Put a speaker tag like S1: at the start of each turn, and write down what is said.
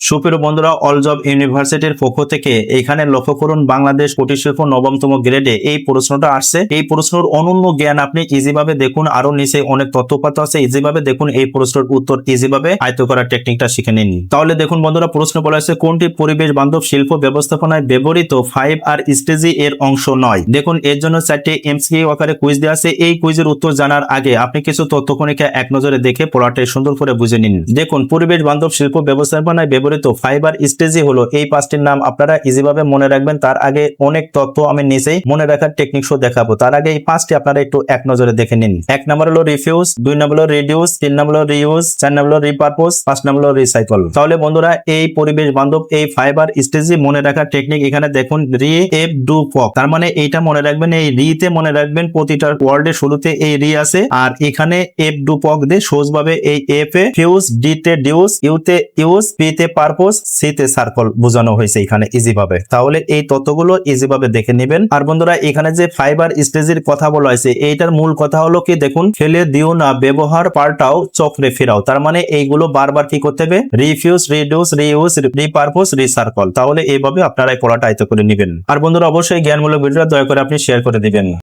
S1: সুপ্রিয় বন্ধুরা, all job ইউনিভার্সিটির পক্ষ থেকে এখানে লক্ষ্য করুন, বাংলাদেশ কুটির শিল্প নবমতম গ্রেডে এই প্রশ্নটা আসছে। এই প্রশ্নের অনন্য জ্ঞান আপনি ইজি ভাবে দেখুন, আরো নিচে অনেক তথ্যপাত্র আছে, ইজি ভাবে দেখুন, এই প্রশ্নের উত্তর ইজি ভাবে আয়ত্ত করার টেকনিকটা শিখে নিন। তাহলে দেখুন বন্ধুরা, প্রশ্ন বলা আছে কোনটি পরিবেশ বান্ধব শিল্প ব্যবস্থাপনায় ব্যবহৃত 5R স্টেজি এর অংশ নয়। দেখুন এর জন্য 4টি এমসিকিউ আকারে কুইজ দেওয়া আছে। এই কুইজের উত্তর জানার আগে আপনি কিছু তথ্য কণিকা এক নজরে দেখে পড়াটা সুন্দর করে বুঝে নিন। দেখুন, পরিবেশ বান্ধব শিল্প ব্যবস্থাপনায় ব্যবহৃত 5R স্টেজি হলো এই পাঁচটির নাম। আপনারা ইজি ভাবে মনে রাখবেন। তার আগে অনেক তথ্য আমি নিচেই মনে রাখার টেকনিকও দেখাবো। তার আগে এই পাঁচটি আপনারা একটু এক নজরে দেখে নিন। 1 নম্বর হলো রিফিউজ, 2 নম্বর হলো রিডিউস, 3 নম্বর হলো রিইউজ, 4 নম্বর হলো রিপারপোজ, 5 নম্বর হলো রিসাইকেল। তাহলে বন্ধুরা, এই পরিবেশ বান্ধব এই 5R স্টেজি মনে রাখার টেকনিক এখানে দেখুন, রি এফ ডু পক। তার মানে এইটা মনে রাখবেন, এই রিতে মনে রাখবেন প্রতিটা ওয়ার্ডের শুরুতে এই রি আছে, আর এখানে এফ ডু পক দিয়ে সহজভাবে এই এফ এ ফিউজ, ডি তে ডিউস, ইউ তে ইউজ, পি তে পারপোজ, সি তে সার্কল বোঝানো হয়েছে এখানে ইজি ভাবে। তাহলে এই তথ্যগুলো ইজি ভাবে দেখে নেবেন। আর বন্ধুরা, এখানে যে 5R স্টেজের কথা বলা হয়েছে, এইটার মূল কথা হলো কি, দেখুন, ফেলে দিও না, ব্যবহার পাল্টাও, চক্রে ফেরাও। তার মানে এইগুলো বারবার কি করতে হবে, রিফিউজ, রিডিউস, রিইউজ, রিপারপোজ, রিসার্কল। তাহলে এইভাবে আপনারা এই পড়াটা আয়ত্ত করে নেবেন। আর বন্ধুরা, অবশ্যই জ্ঞানমূলক ভিডিওটা দয়া করে আপনি শেয়ার করে দিবেন।